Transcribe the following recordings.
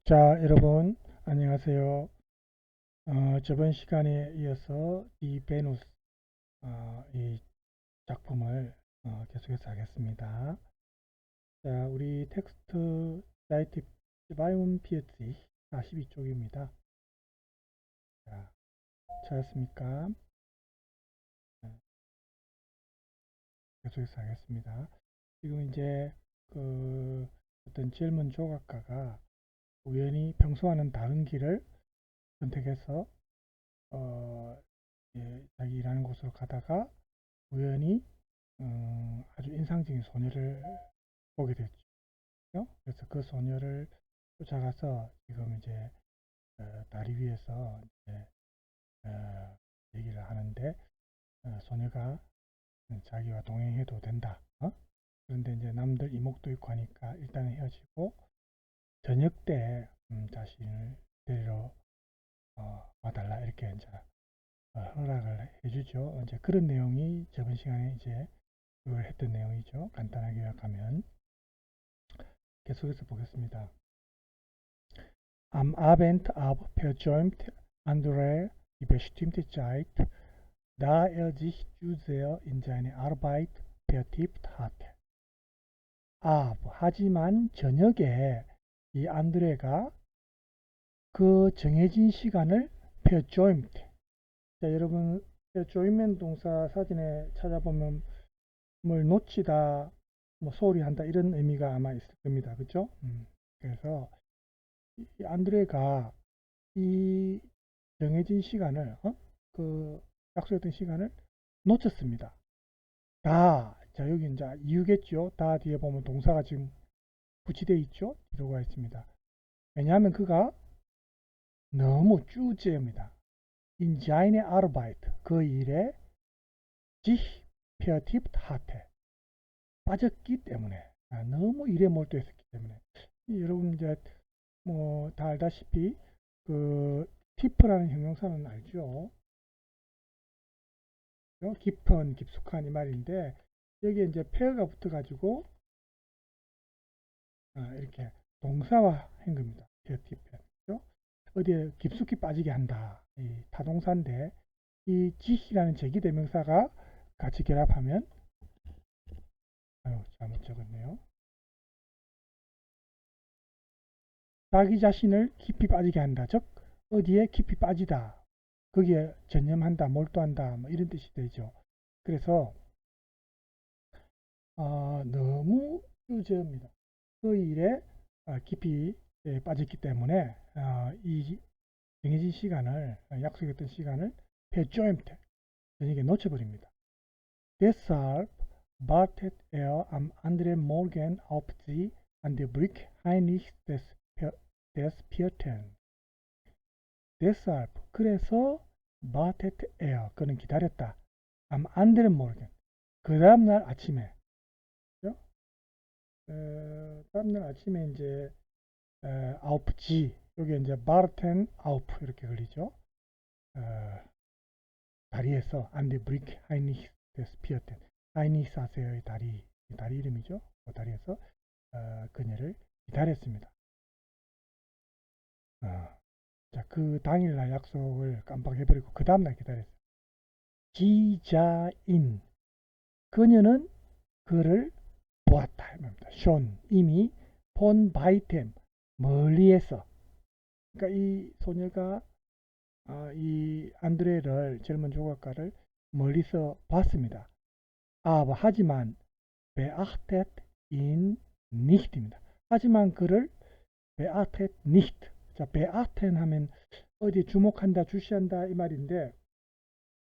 자, 여러분, 안녕하세요. 저번 시간에 이어서 이 베누스, 이 작품을 계속해서 하겠습니다. 자, 우리 텍스트 사이트 바이옴 PHP 42쪽입니다. 자, 찾았습니까? 네, 계속해서 하겠습니다. 지금 이제 그 어떤 질문 조각가가 우연히 평소와는 다른 길을 선택해서 자기 일하는 곳으로 가다가 우연히 아주 인상적인 소녀를 보게 됐죠. 그래서 그 소녀를 쫓아가서 지금 이제 다리 위에서 이제 얘기를 하는데 소녀가 자기와 동행해도 된다. 그런데 이제 남들 이목도 있고 하니까 일단은 헤어지고 저녁 때 자신을 데리러 와달라 이렇게 이제 허락을 해주죠. 이제 그런 내용이 저번 시간에 이제 그걸 했던 내용이죠. 간단하게 요약하면 계속해서 보겠습니다. Am Abend versäumte André die bestimmte Zeit, da sich zu sehr in seine Arbeit vertieft hatte. 하지만 저녁에 이 안드레가 그 정해진 시간을 versäumt. 자, 여러분, versäumen 동사 사진에 찾아보면 뭘 놓치다, 뭐 소홀히 한다 이런 의미가 아마 있을 겁니다. 그죠? 그래서 이 안드레가 이 정해진 시간을 그 약속했던 시간을 놓쳤습니다. 자 여기 이제 이유겠죠. 다 뒤에 보면 동사가 지금 붙이되어 있죠. 뒤로가 있습니다. 왜냐하면 그가 너무 쭈재입니다. In seine Arbeit 그 일에 sich vertieft hatte 빠졌기 때문에 너무 일에 몰두했었기 때문에 여러분 이제 뭐 다 알다시피 그 티프라는 형용사는 알죠. 깊은, 깊숙한 이 말인데 여기에 이제 페어가 붙어가지고 이렇게 동사화한 겁니다. 티프 어디에 깊숙이 빠지게 한다. 이 타동사인데 이 지시라는 제기대명사가 같이 결합하면 잘못 적었네요. 자기 자신을 깊이 빠지게 한다. 즉 어디에 깊이 빠지다. 거기에 전념한다, 몰두한다, 뭐 이런 뜻이 되죠. 그래서 너무 유죄입니다. 그 일에 깊이 빠졌기 때문에 이 정해진 시간을 약속했던 시간을 versäumt 저녁에 놓쳐버립니다. Deshalb wartet am anderen Morgen auf sie an der Brücke Heinrich des Vierten. Deshalb 그래서 wartet 그는 기다렸다. am anderen Morgen 그 다음날 아침에 다음날 아침에 이제 auf sie 여기 이제 warten auf 이렇게 걸리죠. 다리에서 an der Brücke Heinrich des Vierten 하이니히 사세의 다리 이름이죠. 그 다리에서 그녀를 기다렸습니다. 자, 그 당일날 약속을 깜빡해버리고 그 다음날 기다렸어요. 기자인 그녀는 그를 보았다. 션 이미 본 바이템 멀리에서 그러니까 이 소녀가 이 안드레를 젊은 조각가를 멀리서 봤습니다. 하지만 beachtet ihn nicht입니다. 하지만 그를 beachtet nicht. 자, beachten 하면 어디 주목한다, 주시한다 이 말인데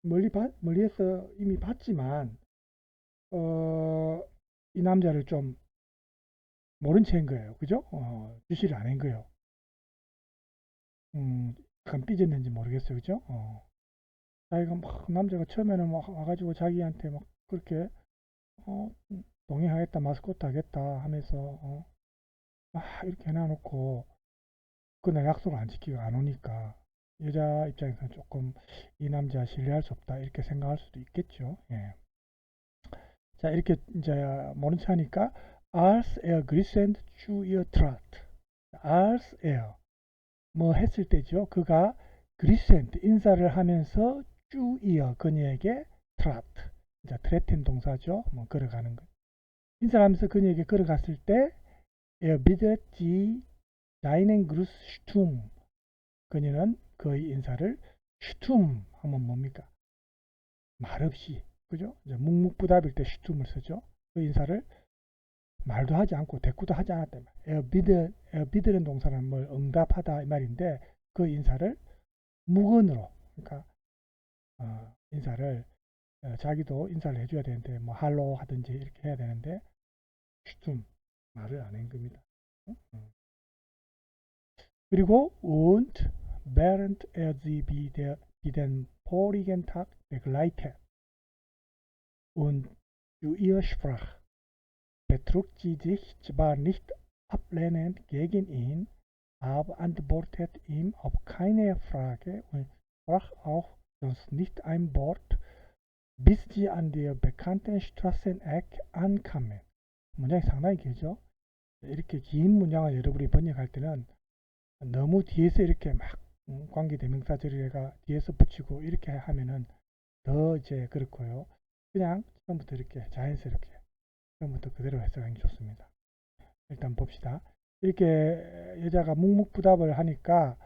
멀리에서 이미 봤지만 이 남자를 좀 모른 채인 거예요. 그죠? 주시를 안 한 거예요. 약간 삐졌는지 모르겠어요. 그죠? 자기가 막 남자가 처음에는 막 와가지고 자기한테 막 그렇게 동의하겠다, 마스코트 하겠다 하면서 이렇게 해놔놓고 그날 약속을 안 지키고 안 오니까 여자 입장에서는 조금 이 남자 신뢰할 수 없다 이렇게 생각할 수도 있겠죠. 예. 자 이렇게 이제 모른 체 하니까 als er glissend zu ihr trat als er 뭐 했을 때죠. 그가 그리스한테 인사를 하면서 쭉 이어 그녀에게 트라트, 이제 트레틴 동사죠. 뭐 걸어가는 거. 인사를 하면서 그녀에게 걸어갔을 때 er bittet die deinen Gruß stumm. 그녀는 그의 인사를 stumm 하면 뭡니까? 말없이, 그죠? 이제 묵묵부답일 때 stumm을 쓰죠. 그 인사를 말도 하지 않고 대꾸도 하지 않았다. 에어비드는 동사는 뭘 응답하다 이 말인데 그 인사를 무건으로, 그러니까 인사를 자기도 인사를 해줘야 되는데 뭐 할로 하든지 이렇게 해야 되는데 슈툼 말을 안 한 겁니다. 그리고 und während sie wie den vorigen Tag begleitet und zu ihr sprach, betrug sie sich zwar nicht ablehnend gegen ihn, aber antwortete ihm auf keine Frage und sprach auch sonst nicht ein Wort, bis sie an der bekannten Straßeneck ankamen. 문장이 상당히 길죠. 이렇게 긴 문장을 여러분이 번역할 때는 너무 뒤에서 이렇게 막 관계대명사절에가 뒤에서 붙이고 이렇게 하면은 더 이제 그렇고요. 그냥 처음부터 이렇게 자연스럽게 처음부터 그대로 해석하는 게 좋습니다. 일단 봅시다. 이렇게 여자가 묵묵부답을 하니까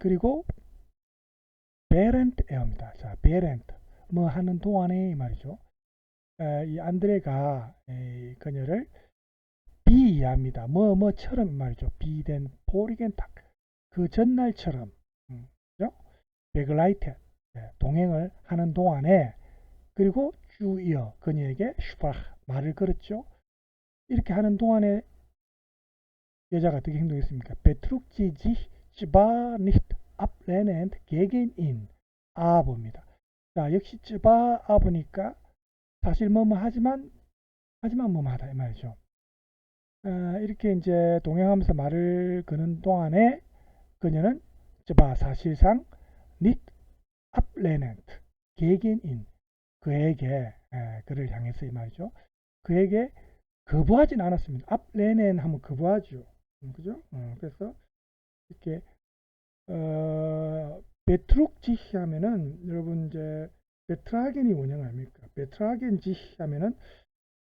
그리고 베렌트에어입니다. 자, 베렌트 뭐 하는 동안에 이 말이죠. 이 안드레가 그녀를 비이해합니다. 뭐처럼 말이죠. 비된 포리겐탁 그 전날처럼 그죠? 베글라이테 동행을 하는 동안에 그리고 쭉 이어 그녀에게 슈프라흐 말을 걸었죠. 이렇게 하는 동안에 여자가 어떻게 행동했습니까? 베트룩지 찌바 니트 앞레넨트 게겐인 아부입니다. 자, 역시 찌바 아부니까 사실 뭐뭐 하지만 뭐뭐 하다 이 말이죠. 이렇게 이제 동행하면서 말을 거는 동안에 그녀는 찌바 사실상 니트 앞레넨트 게겐인 그에게 그를 향해서 이 말이죠. 그에게 거부하진 않았습니다. 앞레넨 하면 거부하죠. 그죠? 그래서 이렇게 베트룩 지시 하면은 여러분 이제 베트라겐이 원형 아닙니까? 베트라겐 지시 하면은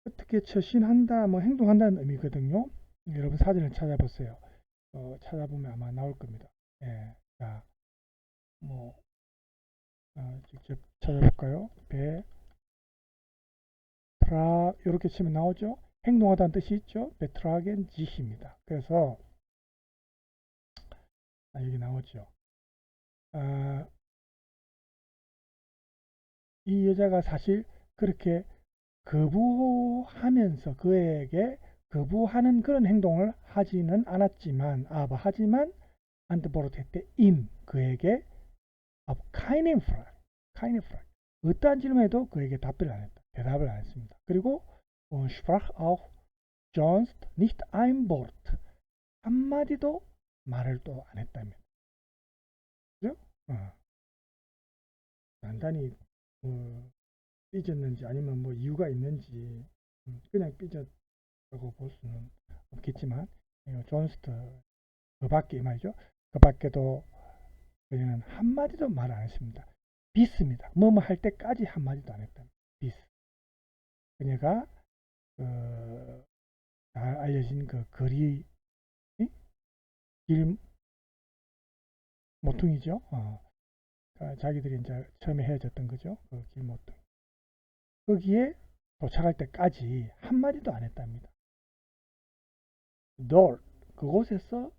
어떻게 처신한다, 뭐 행동한다는 의미거든요. 여러분 사진을 찾아보세요. 찾아보면 아마 나올 겁니다. 예, 자, 뭐 직접 찾아볼까요? 베트라 이렇게 치면 나오죠. 행동하다는 뜻이 있죠. 베트라겐 지시입니다. 그래서 여기 나오죠. 이 여자가 사실 그렇게 거부하면서 그에게 거부하는 그런 행동을 하지는 않았지만 하지만 안드보르테테 임 그에게 keine Frage 어떠한 질문에도 그에게 답변을 안 했다. 대답을 안 했습니다. 그리고 sprach auch sonst nicht ein Wort 한마디도 말을 또 안 했답니다. 그죠? 단단히 삐졌는지 아니면 뭐 이유가 있는지 그냥 삐졌다고 볼 수는 없겠지만 존스트 그 밖에 말이죠. 그 밖에도 그녀는 한마디도 말 안 했습니다. 비스입니다. 뭐뭐 할 때까지 한마디도 안 했다. 비스. 그녀가 잘 알려진 그 거리 길 모퉁이죠. 자기들이 이제 처음에 헤어졌던 거죠. 그 길 모퉁이. 거기에 도착할 때까지 한마디도 안 했답니다. dort 그곳에서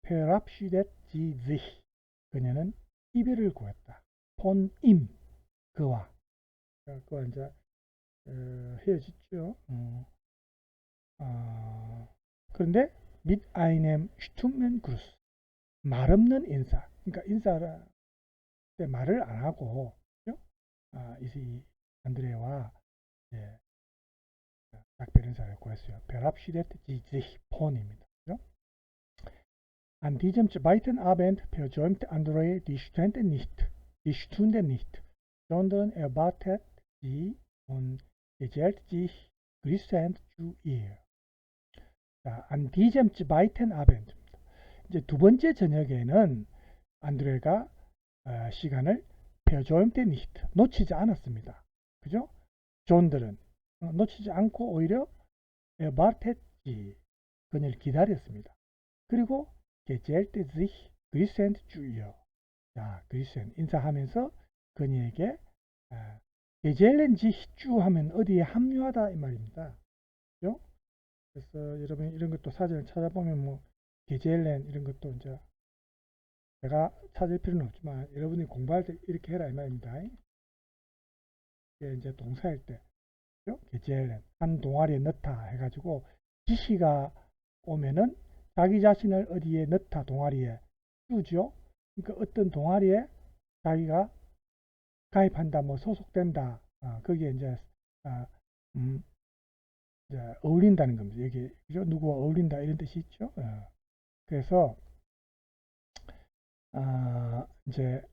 verabschiedet sie sich 그녀는 이별을 구했다. von ihm 그와 이제 헤어졌죠. 그런데 mit einem stummen Gruß 말없는 인사. 그러니까 인사를 때 말을 안 하고 그렇죠? 이 안드레와 작별 인사를 구했어요. verabschiedet sie sich von입니다. 그렇죠? An diesem zweiten Abend versäumte André die Stunde nicht, sondern er wartet sie und gesellt sich grüßend zu ihr. 자, an diesem zweiten Abend. 이제 두 번째 저녁에는 안드레가 시간을 versäumte nicht 놓치지 않았습니다. 그죠? 존들은 놓치지 않고 오히려 wartete 그녀를 기다렸습니다. 그리고 gesellte sich grüßend zu ihr. 자, grüßen 인사하면서 그녀에게 gesellen sich zu 하면 어디에 합류하다 이 말입니다. 그죠? 그래서 여러분 이런 것도 사전을 찾아보면 뭐 gesellen 이런 것도 이제 제가 찾을 필요는 없지만 여러분이 공부할 때 이렇게 해라 이 말입니다. 이게 이제 동사일 때 gesellen 한 동아리에 넣다 해가지고 지시가 오면은 자기 자신을 어디에 넣다 동아리에 띄우죠. 그러니까 어떤 동아리에 자기가 가입한다, 뭐 소속된다, 거기에 이제, 이제 어울린다는 겁니다. 여기 그죠? 누구와 어울린다 이런 뜻이 있죠. 그래서 이제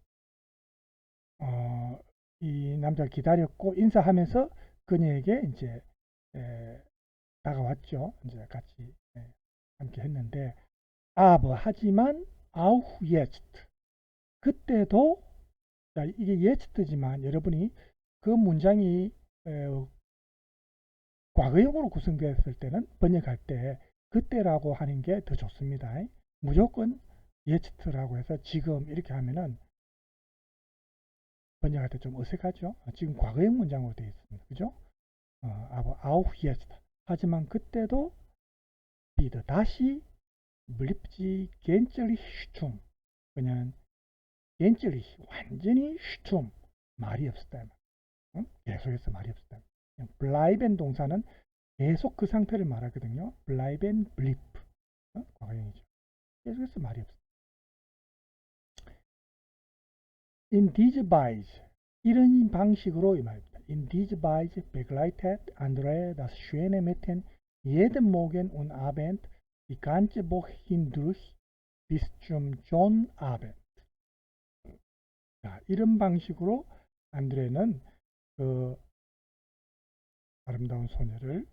이 남자를 기다렸고 인사하면서 그녀에게 이제 다가왔죠. 이제 같이 함께 했는데 하지만 auch jetzt 그때도 자, 이게 yest지만 여러분이 그 문장이 과거형으로 구성되었을 때는 번역할 때 그때라고 하는 게 더 좋습니다. 무조건 yest라고 해서 지금 이렇게 하면은 번역할 때 좀 어색하죠. 지금 과거형 문장으로 되어 있습니다. 그죠? auch jetzt 하지만 그때도 wieder 다시 blieb지 gänzlich stumm 그냥 gänzlich 완전히 stumm 말이 없었다. 계속해서 말이 없었다. bleiben 동사는 계속 그 상태를 말하거든요. bleiben blieb 과거형이죠. 계속해서 말이 없었다. in diese Weise 이런 방식으로 이 말입니다. in diese Weise begleitet Andrea das schöne Mädchen jeden Morgen und Abend die ganze Woche hindurch bis zum Sonnabend. 자, 이런 방식으로 안드레는 그 아름다운 소녀를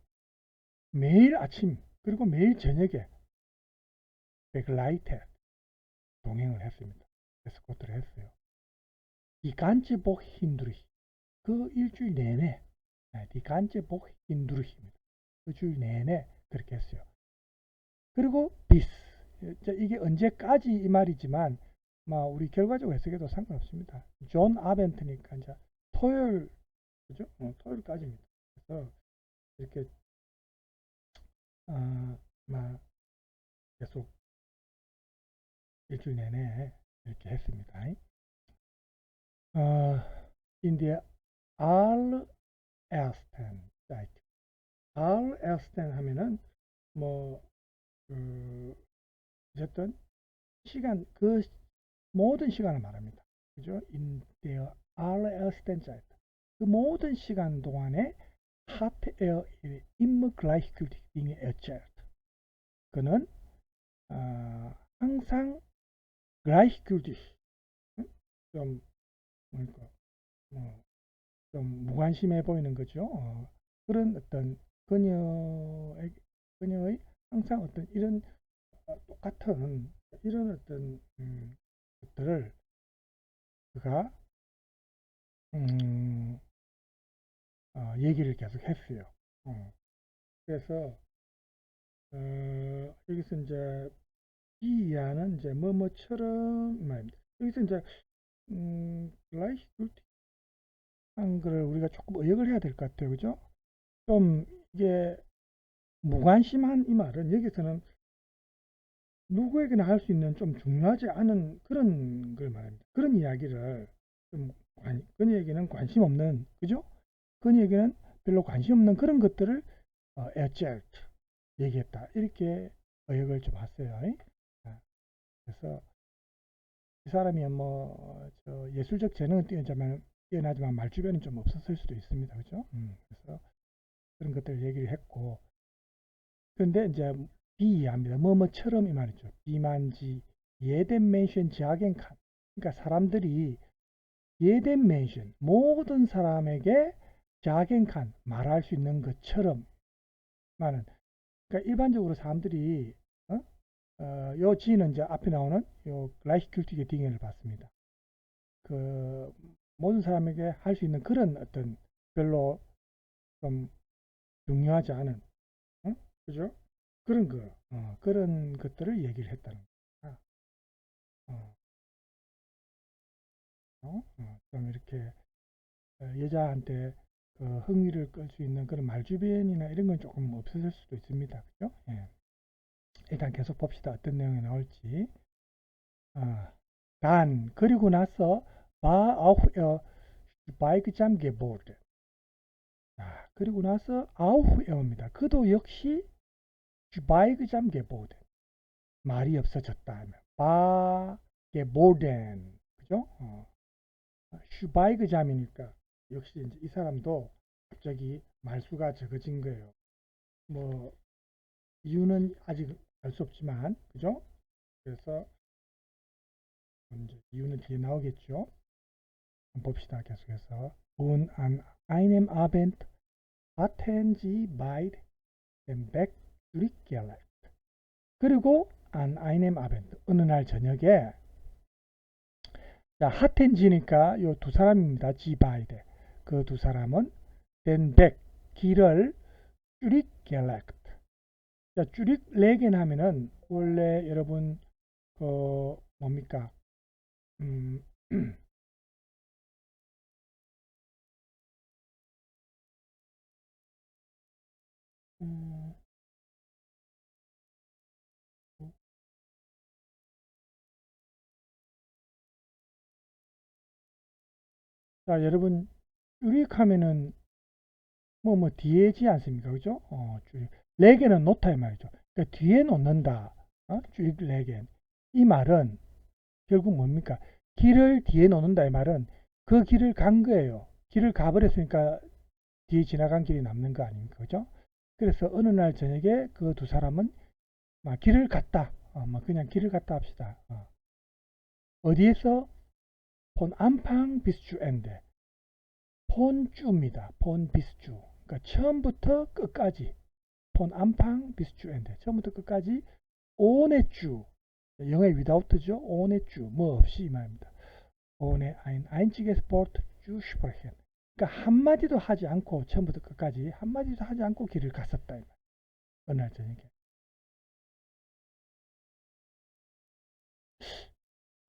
매일 아침 그리고 매일 저녁에 begleitet 동행을 했습니다. 에스코트를 했어요. die ganze Woche hindurch 그 일주일 내내 die ganze Woche hindurch입니다. 그 주일 내내 그렇게 했어요. 그리고 bis 이게 언제까지 이 말이지만 우리 결과적으로 해석해도 상관없습니다. 존 아벤트니까 이제 토요일 그죠? 토요일까지입니다. 그래서 이렇게 계속 일주일 내내 이렇게 했습니다. in der allerersten Zeit allerersten 하면은 어쨌든 시간 그 모든 시간을 말합니다. 그죠? in der allerersten Zeit 그 모든 시간 동안에 hat er immer gleichgültig Dinge erzählt. 그는 항상 gleichgültig 좀 좀 무관심해 보이는 거죠. 그런 어떤 그녀의 항상 어떤 이런 똑같은 이런 어떤 것들을 그가 얘기를 계속 했어요. 그래서 여기서 이제 이하는 이제 뭐뭐처럼 말입니다. 여기서 이제 gleichgültig 한글을 우리가 조금 의역을 해야 될 것 같아요. 그죠? 좀 이게 무관심한 이 말은 여기서는 누구에게나 할 수 있는 좀 중요하지 않은 그런 걸 말합니다. 그런 이야기를 좀 그녀에게는 관심 없는 그죠? 그녀에게는 별로 관심 없는 그런 것들을 erzählt 얘기했다. 이렇게 의역을 좀 했어요. 그래서 이 사람이 예술적 재능은 뛰어나지만 말주변은 좀 없었을 수도 있습니다. 그죠? 그래서 그런 것들을 얘기를 했고, 그런데 이제 비합니다. 뭐뭐처럼 이 말이죠. 비만지 예덴 멘션 자겐 칸. 그러니까 사람들이 예덴 멘션 모든 사람에게 자겐 칸 말할 수 있는 것처럼 말은. 그러니까 일반적으로 사람들이 요 G는 이제 앞에 나오는 요 gleichgültige Dinge를 봤습니다. 그 모든 사람에게 할 수 있는 그런 어떤 별로 좀 중요하지 않은, 응? 그죠? 그런 거, 그런 것들을 얘기를 했다는 거야. 어, 좀 이렇게 여자한테 그 흥미를 끌 수 있는 그런 말주변이나 이런 건 조금 없어질 수도 있습니다. 그죠? 예. 일단 계속 봅시다. 어떤 내용이 나올지. 어, 그리고 나서, war auch Beigesam geboten. 그리고 나서, auch er입니다. 그도 역시 Beigesam geboten. 말이 없어졌다 하면, geboten. 그죠? 슈바이그잠이니까 역시 이제 이 사람도 갑자기 말수가 적어진 거예요. 뭐 이유는 아직 알 수 없지만, 그죠? 그래서 이제 이유는 뒤에 나오겠죠. 한번 봅시다. 계속해서. Und an einem Abend hatten sie beide den Weg zurückgelegt. 그리고 an einem Abend, 어느 날 저녁에, 자, 하텐지니까 요 두 사람입니다. 지 바이데. 그 두 사람은 den Weg, 길을 zurückgelegt. 자, zurücklegen 하면은 원래 여러분 그 뭡니까? 음, 음, 자, 여러분 zurück하면은 뭐 뒤에지 않습니까? 그죠? 레겐은 놓다 이 말이죠. 그러니까 뒤에 놓는다. zurücklegen. 이 말은 결국 뭡니까? 길을 뒤에 놓는다 이 말은 그 길을 간 거예요. 길을 가버렸으니까 뒤에 지나간 길이 남는 거 아닙니까? 그죠? 그래서 어느 날 저녁에 그 두 사람은 막 길을 갔다. 뭐 그냥 길을 갔다 합시다. 어디에서? 본 안팡 비스주 엔데. 폰주입니다. 폰 비스주. 그러니까 처음부터 끝까지. 폰 안팡 비스주 엔데. 처음부터 끝까지 오네 주. 영어의 without죠. 오네 주. 뭐 없이 이 말입니다. ohne ein einziges Wort zu sprechen. 그러니까 한마디도 하지 않고 처음부터 끝까지 한마디도 하지 않고 길을 갔었다. 어느 날 저녁에.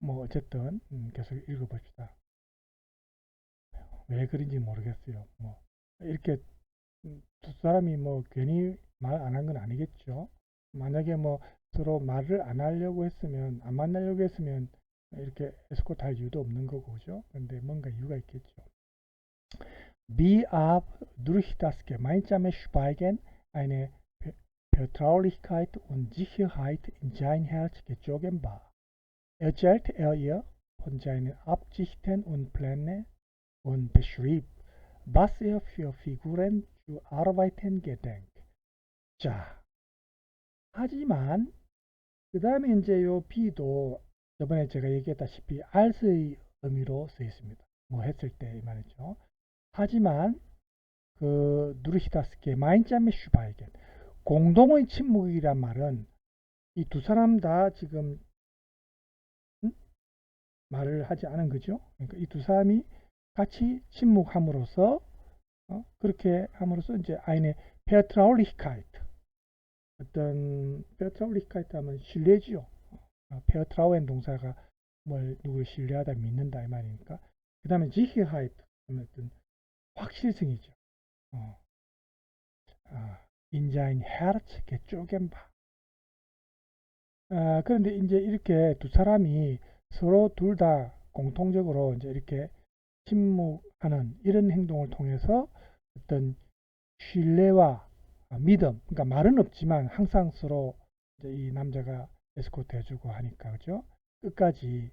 뭐 어쨌든 계속 읽어봅시다. 왜 그런지 모르겠어요. 뭐 이렇게 두 사람이 뭐 괜히 말 안 한 건 아니겠죠. 만약에 뭐 서로 말을 안 하려고 했으면 안 만나려고 했으면 이렇게 에스코트 할 이유도 없는 거고 그죠. 근데 뭔가 이유가 있겠죠. Wie ab durch das gemeinsame Schweigen eine Vertraulichkeit und Sicherheit in sein Herz gezogen war, erzählte er ihr von seinen Absichten und Plänen und beschrieb, was er für Figuren zu arbeiten gedenkt. 자, 하지만 그 다음에 이제 요 B도 저번에 제가 얘기했다시피 als의 의미로 쓰여 있습니다. 뭐 했을 때 말이죠. 하지만 그 누르히다스케 마인짬의 슈바이겐 공동의 침묵이란 말은 이 두 사람 다 지금 말을 하지 않은 거죠. 그러니까 이 두 사람이 같이 침묵함으로써 그렇게 함으로써 이제 eine Vertraulichkeit 어떤 Vertraulichkeit 하면 신뢰지요. Vertrauen 동사가 뭘 누구를 신뢰하다 믿는다 이 말이니까. 그 다음에 Sicherheit 하면 어떤 확실성이죠. in sein Herz gezogen war. 그런데 이제 이렇게 두 사람이 서로 둘 다 공통적으로 이제 이렇게 침묵하는 이런 행동을 통해서 어떤 신뢰와 믿음, 그러니까 말은 없지만 항상 서로 이제 이 남자가 에스코트 해주고 하니까 그죠? 끝까지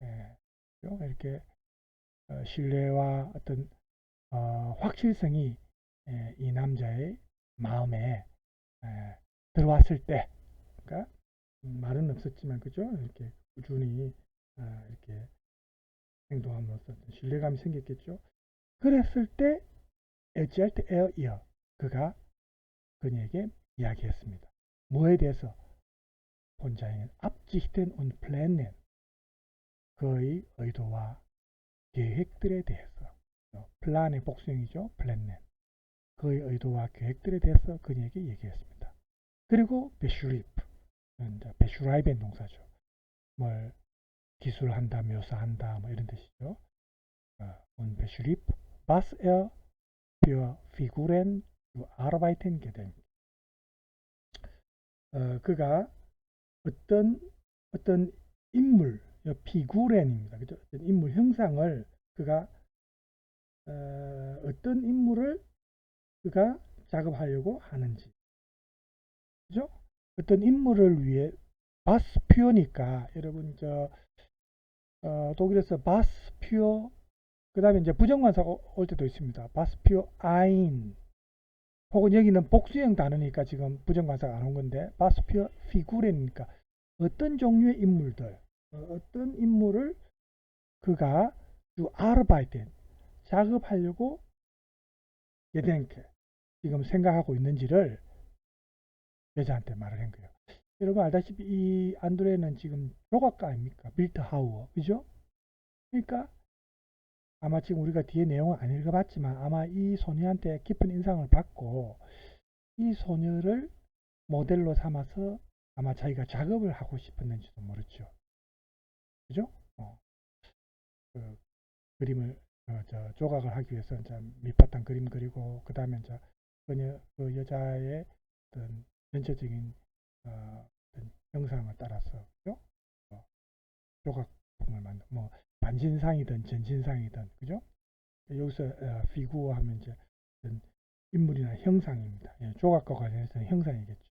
예, 이렇게 신뢰와 어떤 확실성이 이 남자의 마음에 들어왔을 때, 그러니까 말은 없었지만 그죠? 이렇게 꾸준히 이렇게 행동함으로써 신뢰감이 생겼겠죠. 그랬을 때 에젤트 에어 그가 그녀에게 이야기했습니다. 뭐에 대해서? von seinen Absichten und Plänen. 그의 의도와 계획들에 대해서. 플란의 복수형이죠. 플랜넨. 그의 의도와 계획들에 대해서 그녀에게 얘기했습니다. 그리고 베슈리프, 베슈라이벤 동사죠. 뭘 기술한다, 묘사한다, 뭐 이런 뜻이죠. Und beschrieb, was er für Figuren zu arbeiten gedenkt. 그가 어떤 인물, 피구렌입니다. 그죠? 어떤 인물 형상을 그가 어떤 인물을 그가 작업하려고 하는지, 그죠? 어떤 인물을 위해 바스퓨어니까 여러분 독일에서 바스퓨어 그 다음에 이제 부정관사가 올 때도 있습니다. 바스퓨어 아인 혹은 여기는 복수형 단어니까 지금 부정관사가 안 온 건데 바스퓨어 피구레니까 어떤 종류의 인물들 어떤 인물을 그가 주 아르바이텐 작업하려고 예denke 지금 생각하고 있는지를 여자한테 말을 한 거예요. 여러분 알다시피 이 안드레는 지금 조각가 아닙니까? 빌트하우어 그죠? 그러니까 아마 지금 우리가 뒤에 내용을 안 읽어봤지만 아마 이 소녀한테 깊은 인상을 받고 이 소녀를 모델로 삼아서 아마 자기가 작업을 하고 싶었는지도 모르죠. 그죠? 그 그림을 조각을 하기 위해서 이제 밑바탕 그림 그리고 그 다음에 이제 그 여자의 어떤 전체적인 어떤 형상을 따라서 그죠? 조각품을 만든 뭐 반신상이든 전신상이든 그죠? 여기서 피구어 하면 이제 인물이나 형상입니다. 예, 조각과 관련해서는 형상이겠죠.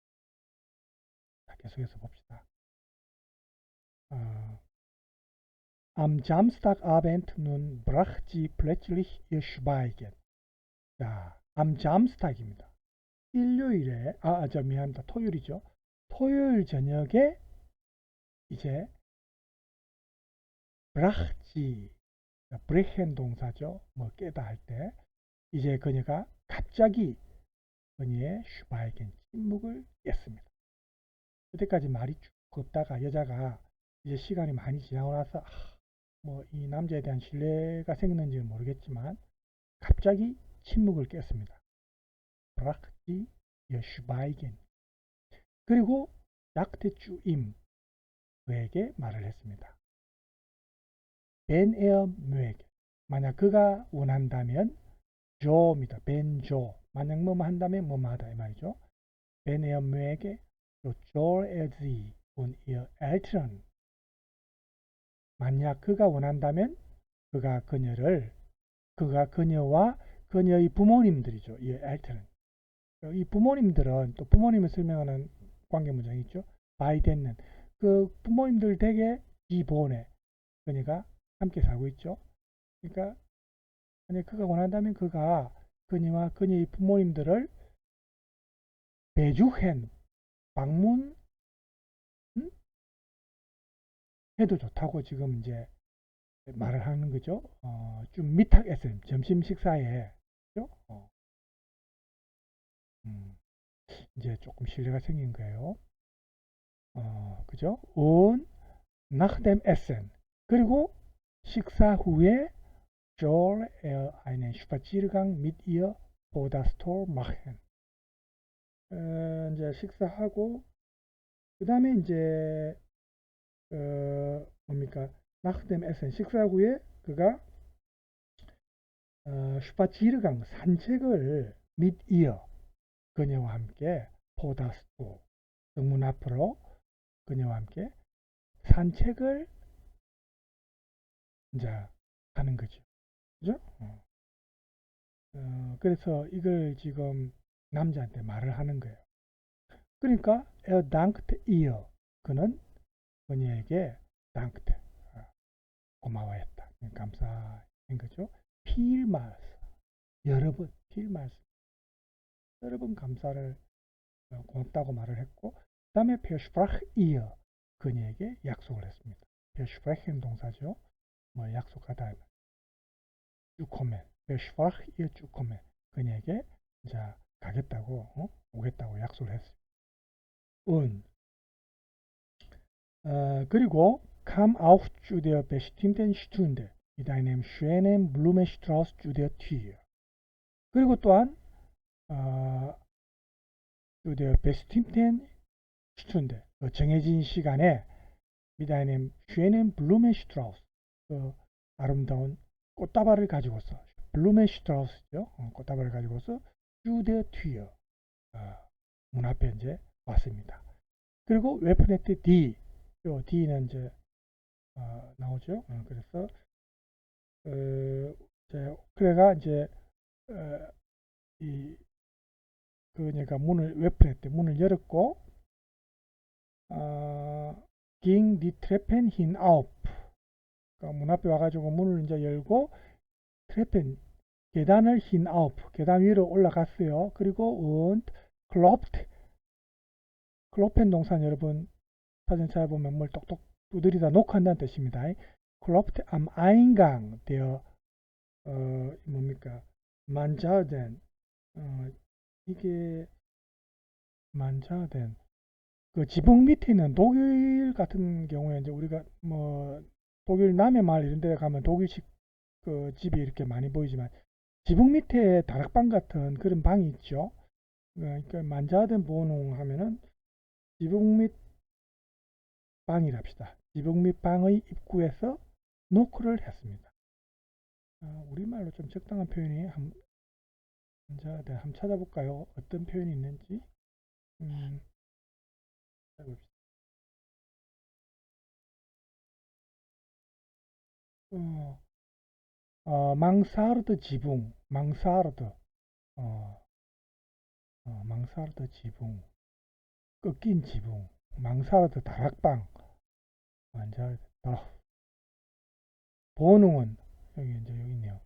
자, 계속해서 봅시다. Am Samstagabend nun brach sie plötzlich ihr Schweigen. 자, am Samstag입니다. 일요일에, 미안합니다. 토요일이죠. 토요일 저녁에 이제 brach sie, brechen 동사죠. 뭐 깨다 할 때 이제 그녀가 갑자기 그녀의 슈바이겐 침묵을 깼습니다. 그때까지 말이 쭉 없다가 여자가 이제 시간이 많이 지나고 나서 뭐 이 남자에 대한 신뢰가 생겼는지는 모르겠지만 갑자기 침묵을 깼습니다. 브라크지 여슈바이겐 그리고 약테쭈임 그에게 말을 했습니다. 벤에어 뮤에게 만약 그가 원한다면 조입니다. 벤조 만약 뭐뭐 한다면 뭐뭐 하다 이 말이죠. 벤에어 뮤에게 조엘지 온 이어 엘트런 만약 그가 원한다면 그가 그녀와 그녀의 부모님들이죠. 이 엘트는 이 부모님들은 또 부모님을 설명하는 관계 문장이 있죠. 바이덴는 그 부모님들 댁에 지보네 그녀가 함께 살고 있죠. 그러니까 만약 그가 원한다면 그가 그녀와 그녀의 부모님들을 배주hen 방문 해도 좋다고 지금 이제 말을 하는 거죠. 좀 미탁 SM 점심 식사에 그죠? 이제 조금 신뢰가 생긴 거예요. 그죠? und nach dem Essen 그리고 식사 후에 soll einen Spaziergang mit ihr vor das Tor machen. 이제 식사하고 그 다음에 이제 뭡니까? nach dem Essen 식사 후에 그가 슈파치르강 산책을 mit ihr 그녀와 함께 포다스토 정문 앞으로 그녀와 함께 산책을 이제 하는 거죠. 그죠? 그래서 이걸 지금 남자한테 말을 하는 거예요. 그러니까 er dankte ihr 그는 그녀에게 dankte 고마워했다. 감사한 거죠. vielmals 여러 번 vielmals 여러 번 감사를 고맙다고 말을 했고 그 다음에 versprach ihr 그녀에게 약속을 했습니다. versprechen 동사죠. 뭐 약속하다 주코멘 versprach ihr 주코멘 그녀에게 이제 가겠다고 오겠다고 약속을 했어요. 그리고 Kam auch zu der bestimmten Stunde mit einem schönen Blumenstrauß zu der Tür. 그리고 또한 zu der bestimmten Stunde, 정해진 시간에 mit einem schönen Blumenstrauß, 아름다운 꽃다발을 가지고서 Blumenstrauß죠. 꽃다발을 가지고서 zu der Tür, 문 앞에 이제 왔습니다. 그리고 웨프네트 D, 요 D는 이제 나오죠. 그래서 그래가 이제 이 그러니까 웨프네트 문을 열었고 ging die Treppen hinauf. 그러니까 문 앞에 와가지고 문을 이제 열고 트레펜 계단을 hinauf 계단 위로 올라갔어요. 그리고 und klopft 클로펜 동사는 여러분 사전 찾아보면 뭘 똑똑 두드리다 녹한다는 뜻입니다. klopft am Eingang der 뭡니까 만자된 이게 만자된 그 지붕 밑에 있는 독일 같은 경우에 이제 우리가 뭐 독일 남의 마을 이런 데 가면 독일식 그 집이 이렇게 많이 보이지만 지붕 밑에 다락방 같은 그런 방이 있죠. 그러니까 만자된 보농 하면은 지붕 밑 방이랍시다. 지붕 밑 방의 입구에서 노크를 했습니다. 우리말로 좀 적당한 표현이 한번 찾아볼까요? 어떤 표현이 있는지. 찾아봅시다. 망사르드 지붕, 망사르드, 망사르드 지붕, 꺾인 지붕, 망사르드 다락방, 완전 보능은 여기 이제 여기 있네요.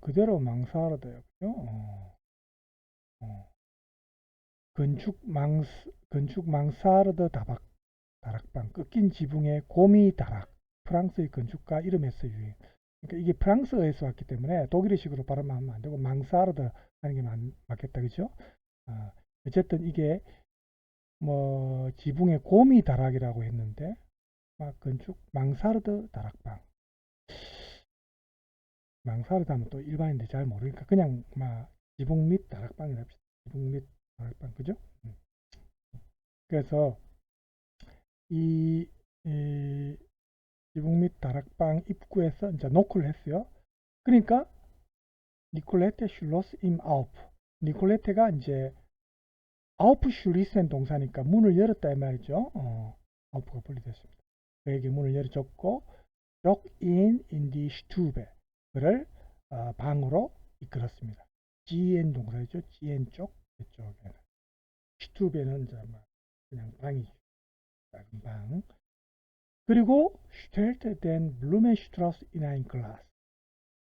그대로 망사르드요, 그죠? 건축 망사르드 다락방, 꺾인 지붕의 고미 다락, 프랑스의 건축가 이름에서 유행. 그러니까 이게 프랑스어에서 왔기 때문에 독일어식으로 발음하면 안 되고 망사르드 하는 게 맞겠다, 그죠? 어쨌든 이게 뭐 지붕의 고미 다락이라고 했는데 건축 망사르드 다락방. 망사르드 하면 또 일반인들이 잘 모르니까 그냥 지붕 및 다락방이라 합시다. 지붕 및 다락방, 그죠? 그래서 이 지붕 및 다락방 입구에서 이제 노크를 했어요. 그러니까 니콜레테 슐로스 임 아우프. 니콜레테가 이제 아우프 슐리센 동사니까 문을 열었다 이 말이죠. 아우프가 분리됐습니다. 그에게 문을 열어줬고 쪽 in die Stube. 그를 방으로 이끌었습니다. GN 동사이죠. GN 쪽 이쪽에는. Stube는 이제 그냥 방이죠. 작은 방. 그리고 stellte den Blumenstrauß in ein Glas.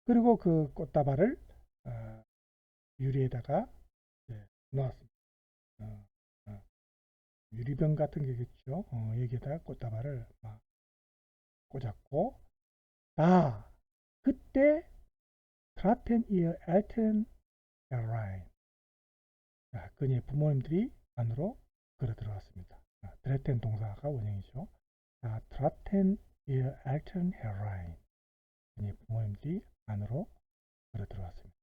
그리고 그 꽃다발을 유리에다가 놓았습니다. 유리병 같은 게겠죠. 여기에다가 꽃다발을 꽂았고, 그때 traten ihr Eltern herein. 그녀의 부모님들이 안으로 걸어 들어왔습니다. traten 동사가 원형이죠. traten ihr Eltern herein. 그녀의 부모님들이 안으로 걸어 들어왔습니다.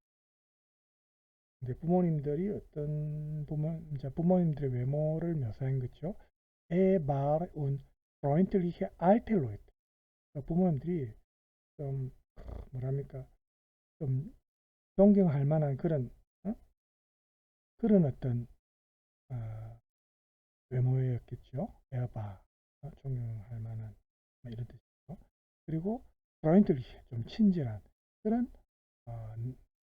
근데 부모님들이 부모님들의 외모를 묘사한 거죠. war und freundliche alte Leute. 부모님들이 좀 뭐랍니까? 좀 존경할 만한 그런 어떤 외모였겠죠. 에바 존경할 만한 이런 뜻이죠. 그리고 freundliche 좀 친절한 그런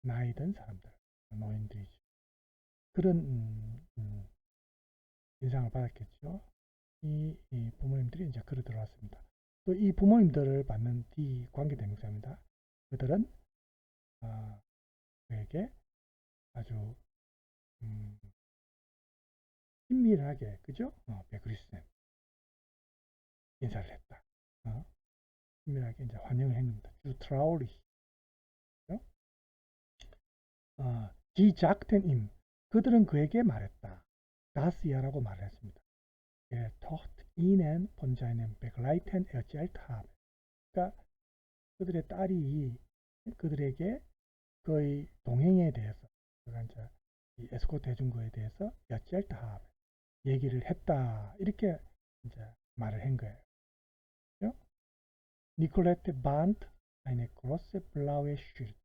나이 든 사람들, 노인들이죠. 그런 인상을 받았겠죠. 이 부모님들이 이제 걸어 들어왔습니다. 또 이 부모님들을 받는 D 관계대명사입니다. 그들은 그에게 아주 친밀하게, 그죠? 베그리스는 인사를 했다. 친밀하게 이제 환영을 했습니다. 주 트라우리. 지 작텐 임. 그들은 그에게 말했다. 다스야라고 말을 했습니다. Tocht ihnen von seinem Begleiten erzählt habe. 그러니까 그들의 딸이 그들에게 그의 동행에 대해서, 그러니까 이제 이 에스코트 해준 거에 대해서 erzählt habe, 얘기를 했다. 이렇게 이제 말을 한 거예요. 그죠? 니콜레트 반트 eine große blaue Schürze.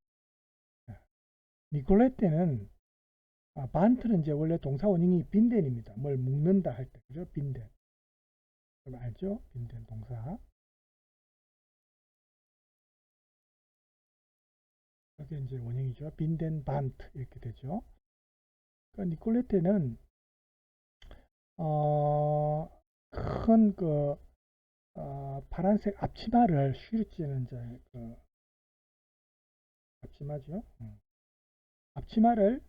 니콜레트는 반트는 이제 원래 동사 원형이 빈덴입니다. 뭘 묶는다 할 때, 그죠? 빈덴. 그럼 알죠? 빈덴 동사. 이게 이제 원형이죠. 빈덴 반트 이렇게 되죠. 그러니까 니콜레트는 큰 파란색 앞치마를 슈르츠는 이제 앞치마죠. 앞치마를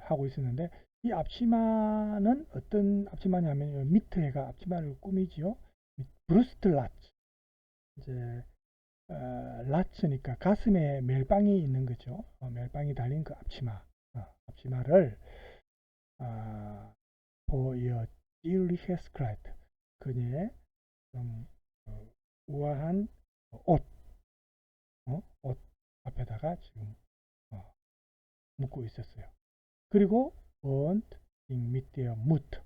하고 있었는데 이 앞치마는 어떤 앞치마냐면 밑에가 앞치마를 꾸미지요. 브루스트 라츠. 이제 라츠니까 가슴에 멜빵이 있는 거죠. 멜빵이 달린 그 앞치마. 앞치마를 보여 딜리셰스 클라이트. 그녀의 좀 우아한 옷, 옷 앞에다가 지금 묶고 있었어요. 그리고 und mit der Mutter,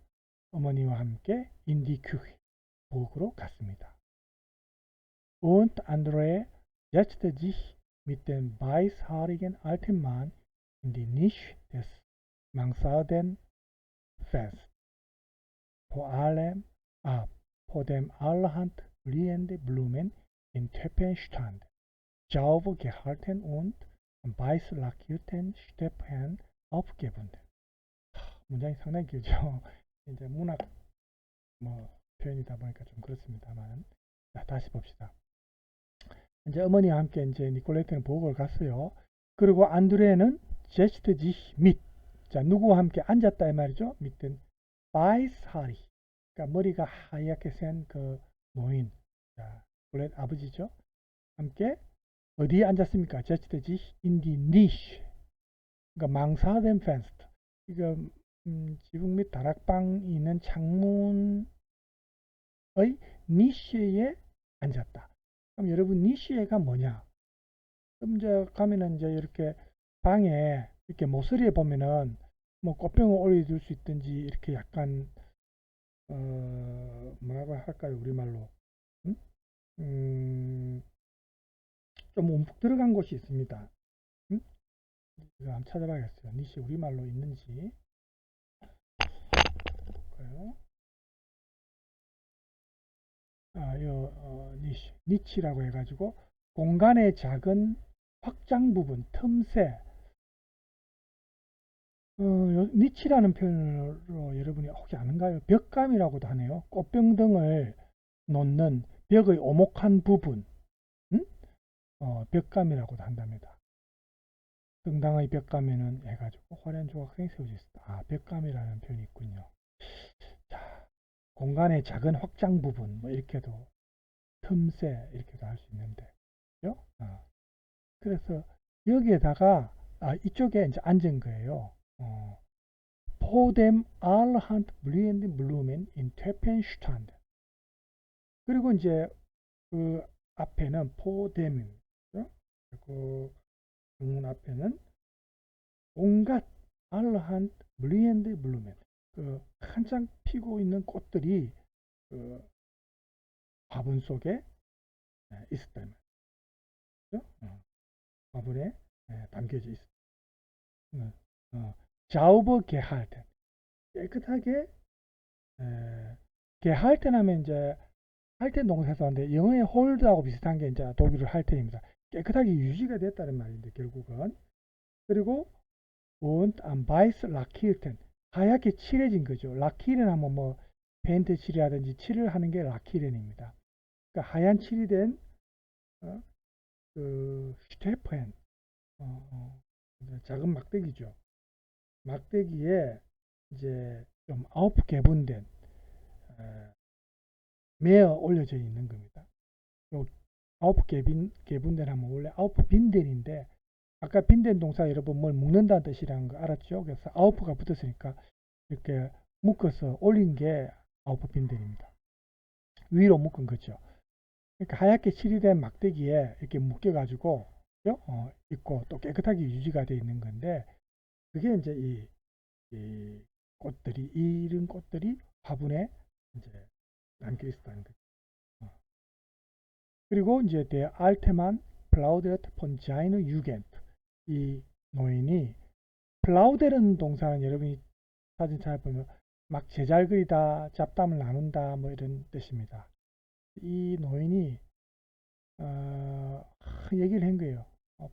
어머니와 함께 인디 큐히 부엌으로 갔습니다. Und André setzte sich mit dem weißhaarigen alten Mann in die Nische des Mansardenfensters. Vor dem allerhand blühende Blumen in Töpfen standen, sauber gehalten und am weiß lackierten Steppen aufgebunden. 문장이 상당히 길죠. 이제 문학 표현이다 보니까 좀 그렇습니다만. 자, 다시 봅시다. 이제 어머니와 함께 이제 니콜레트는 보고를 갔어요. 그리고 안드레는 제스트 지시 및, 자, 누구와 함께 앉았다 이 말이죠. 밑은 바이스하리, 그러니까 머리가 하얗게 센 그 노인, 자, 니콜레트 아버지죠. 함께 어디에 앉았습니까? 제스트 지시 인디 니시, 그러니까 망사된 펜스트, 이거 지붕 및 다락방이 있는 창문의 니시에 앉았다. 그럼 여러분 니시에가 뭐냐? 그럼 이제 가면은 이제 이렇게 방에 이렇게 모서리에 보면은 뭐 꽃병을 올려둘 수 있든지 이렇게 약간 뭐라고 할까요? 우리말로 좀 움푹 들어간 곳이 있습니다. 이거 한번 찾아봐야겠어요. 니시 우리말로 있는지. 볼까요? 니치라고 해가지고 공간의 작은 확장 부분, 틈새. 니치라는 표현으로 여러분이 혹시 아는가요? 벽감이라고도 하네요. 꽃병 등을 놓는 벽의 오목한 부분, 벽감이라고도 한답니다. 등당의 벽감에는 해가지고 화려한 조각상이 세워져 있습니다. 벽감이라는 표현이 있군요. 자, 공간의 작은 확장 부분, 뭐 이렇게도 틈새 이렇게도 할 수 있는데, 그죠? 그래서 여기에다가 이쪽에 이제 앉은 거예요. Vor dem allerhand blühenden Blumen in Töpfen stand. 그리고 이제 그 앞에는 vor dem, 그리고 정문 앞에는 온갖 allerhand blühende Blumen, 그 한창 피고 있는 꽃들이 그 화분 속에 있었다는 거죠. 화분에 담겨져 있습니다. 자우버 게할텐, 깨끗하게 게할텐 하면 이제 할텐 동사에서 하는데 영어의 홀드하고 비슷한 게 이제 독일어 할텐입니다. 깨끗하게 유지가 됐다는 말인데 결국은. 그리고 und am weiß lackierten, 하얗게 칠해진 거죠. 라키렌 하면 뭐 페인트 칠이라든지 칠을 하는 게 라키렌입니다. 그러니까 하얀 칠이 된 그 슈테펜, 작은 막대기죠. 막대기에 이제 좀 아우프 개분된 매어 올려져 있는 겁니다. 아우프 개분된 하면 원래 아우프 빈덴인데, 아까 빈덴 동사 여러분 뭘 묶는다는 뜻이라는 거 알았죠? 그래서 아우프가 붙었으니까 이렇게 묶어서 올린 게 아웃풋 빈들입니다. 위로 묶은 거죠. 그러니까 하얗게 칠이된 막대기에 이렇게 묶여가지고 있고 또 깨끗하게 유지가 되어 있는 건데, 그게 이제 이 꽃들이, 이런 꽃들이 화분에 이제 담겨 있었다는 거죠. 그리고 이제 der Altemann plaudert von seiner Jugend. 이 노인이 플라우데르는 동사는 여러분이 사진 찾아보면 막 제잘그리다, 잡담을 나눈다 뭐 이런 뜻입니다. 이 노인이 얘기를 한 거예요.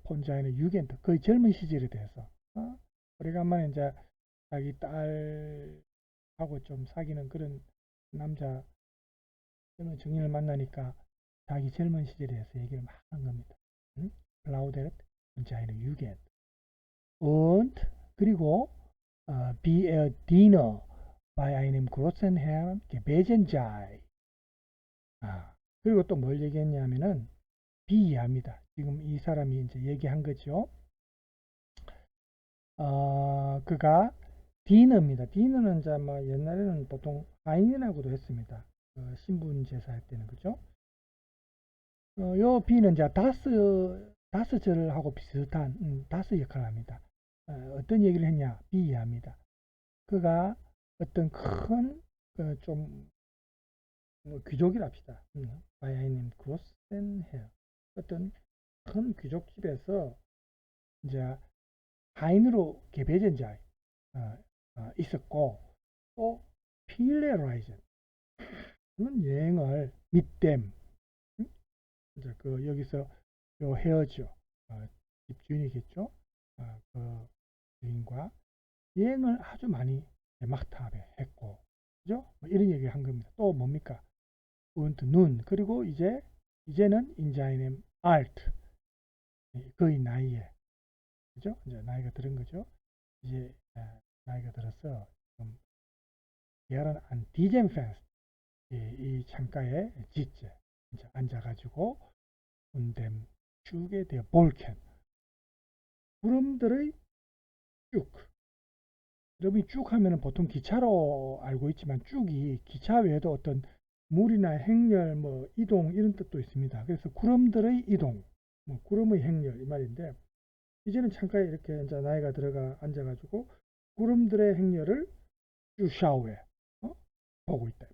폰자인의 유겐트, 거의 젊은 시절에 대해서. 오래간만에 이제 자기 딸하고 좀 사귀는 그런 남자, 젊은 청년을 만나니까 자기 젊은 시절에 대해서 얘기를 막 한 겁니다. 플라우데르 폰자인의 유겐트. Und 그리고 wie er Diener bei einem großen Herrn gewesen sei. 그리고 또 뭘 얘기했냐면은 비이해합니다. 지금 이 사람이 이제 얘기한 거죠. 그가 디너입니다. 디너는 이제 뭐 옛날에는 보통 아인이라고도 했습니다. 신분 제사할 때는 그죠? 요 비는 이제 다스절을 하고 비슷한 다스 역할을 합니다. 어떤 얘기를 했냐? 비이해합니다. 그가 어떤 큰 좀 귀족이랍시다. 바이아이님 그로센헤어, 어떤 큰 귀족집에서 이제 하인으로 개배된 자 있었고, 또 필레라이즌 는 여행을 밑댐, 이제 그 여기서 요 헤어져 집주인이겠죠. 그 주인과 여행을 아주 많이 마타베 했고, 그죠? 뭐 이런 얘기를 한 겁니다. 또 뭡니까? und nun, 그리고 이제는 인자이넴 알트, 그의 나이에, 그죠? 이제 나이가 들은 거죠. 이제 나이가 들어서 좀 게으른 안 디젠 펜스, 이 창가에 짓재 이제 앉아가지고 운댐 쭉에 대어 볼캔, 구름들의 쭉. 여러분이 쭉 하면은 보통 기차로 알고 있지만, 쭉이 기차 외에도 어떤 물이나 행렬, 뭐 이동 이런 뜻도 있습니다. 그래서 구름들의 이동, 뭐 구름의 행렬 이 말인데, 이제는 창가에 이렇게 이제 나이가 들어가 앉아가지고 구름들의 행렬을 슈샤오에 보고 있다.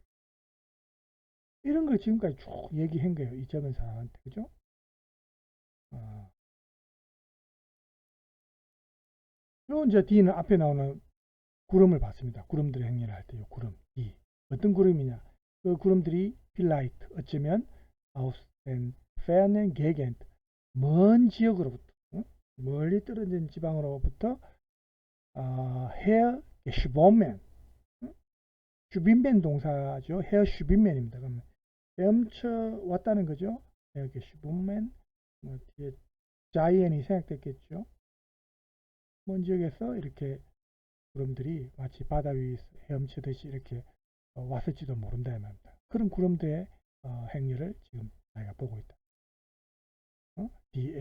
이런 걸 지금까지 쭉 얘기한 거예요. 이 적은 사람한테, 그죠? 요 이제 D는 앞에 나오는 구름을 봤습니다. 구름들의 행렬을 할 때 요 구름 D, 어떤 구름이냐? 그 구름들이 빌라이트, 어쩌면 아우스텐 페어넨 게겐트, 먼 지역으로부터, 멀리 떨어진 지방으로부터 헤어 슈본맨, 슈빈맨 동사죠. 헤어 슈빈맨입니다. 그러면 헤엄쳐 왔다는 거죠. 헤어 슈빈맨, 뭐 뒤에 자이언이 생략됐겠죠. 먼 지역에서 이렇게 구름들이 마치 바다 위에서 헤엄치듯이 이렇게 왔을지도 모른다 이 말입니다. 그런 구름들의 행렬을 지금 나이가 보고 있다. Die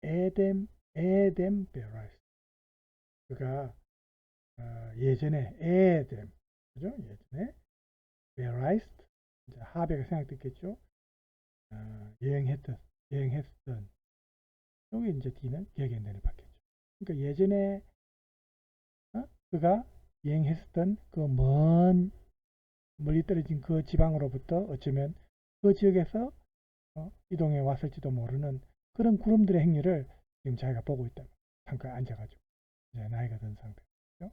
에뎀 베라이스. 그가 예전에 에뎀, 그죠? 예전에 베라이스트, 이제 하베가 생각됐겠죠? 여행했던. 여기 이제 D는 계획연대를 받겠죠. 그러니까 예전에 그가 여행했었던 그 멀리 떨어진 그 지방으로부터 어쩌면 그 지역에서 이동해 왔을지도 모르는 그런 구름들의 행렬을 지금 자기가 보고 있다. 잠깐 앉아가지고 이제 나이가 든 상태죠.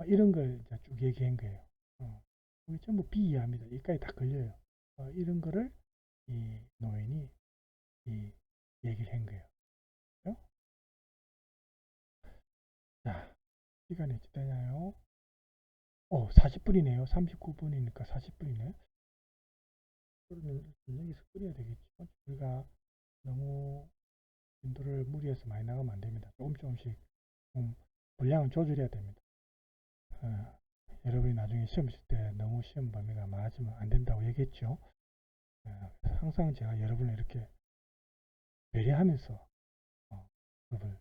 이런 걸 이제 쭉 얘기한 거예요. 이게 전부 비이해합니다. 여기까지 다 걸려요. 이런 거를 이 노인이 얘기를 한 거예요. 그렇죠? 자, 시간이 어찌 되나요? 40분이네요. 39분이니까 40분이네. 그러면 여기서 끓여야 되겠죠. 우리가 너무 인도를 무리해서 많이 나가면 안 됩니다. 조금씩 분량은 조절해야 됩니다. 여러분이 나중에 시험 칠 때 너무 시험 범위가 많아지면 안 된다고 얘기했죠. 항상 제가 여러분을 이렇게 배려하면서 수업을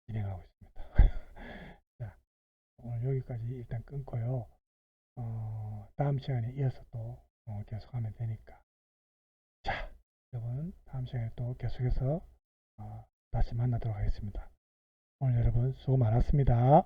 진행하고 있습니다. 자, 오늘 여기까지 일단 끊고요. 다음 시간에 이어서 또 계속하면 되니까. 자, 여러분 다음 시간에 또 계속해서 다시 만나도록 하겠습니다. 오늘 여러분 수고 많았습니다.